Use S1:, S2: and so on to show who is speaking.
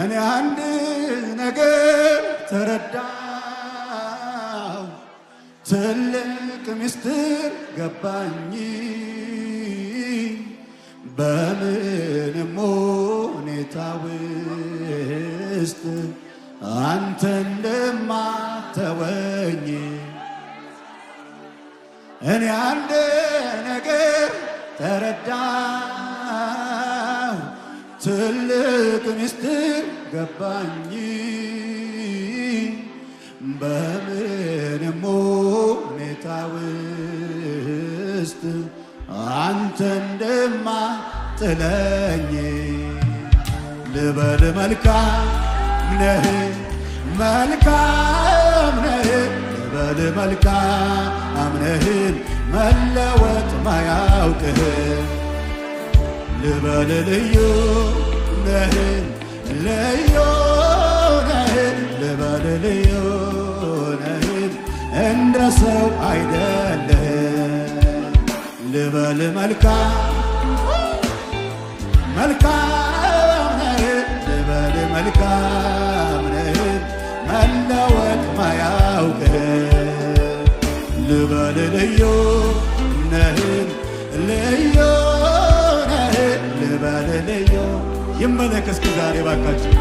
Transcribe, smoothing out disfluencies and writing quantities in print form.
S1: እኔ አንድ ነገር ተረዳው ትልቅ ምስጢር ገባኝ በምንም ሁኔታ ውስጥ አንተ እንደማትተወኝ እኔ አንድ ነገር ተረዳው ትልቅ ምስጢር ገባኝ በምንም ሁኔታ ውስጥ አንተ እንደማትጥለኝ ልበል መልካም ነህ መልካም ነህ ልበል መልካም ነህ መለወጥ ማያውቅህ ልበል ልዩ ነህ ልዩ ነህ ልበል ልዩ ነህ እንደ ሰው አይደለህ ልበል መልካም መልካም ነህ ልበል መልካም ነህ መለወጥ ማያውቅህ ልበል ልዩ ነህ ልዩ ነህ ልበል ልዩ ይመለክ እስኪ ዛሬ ባካችሁ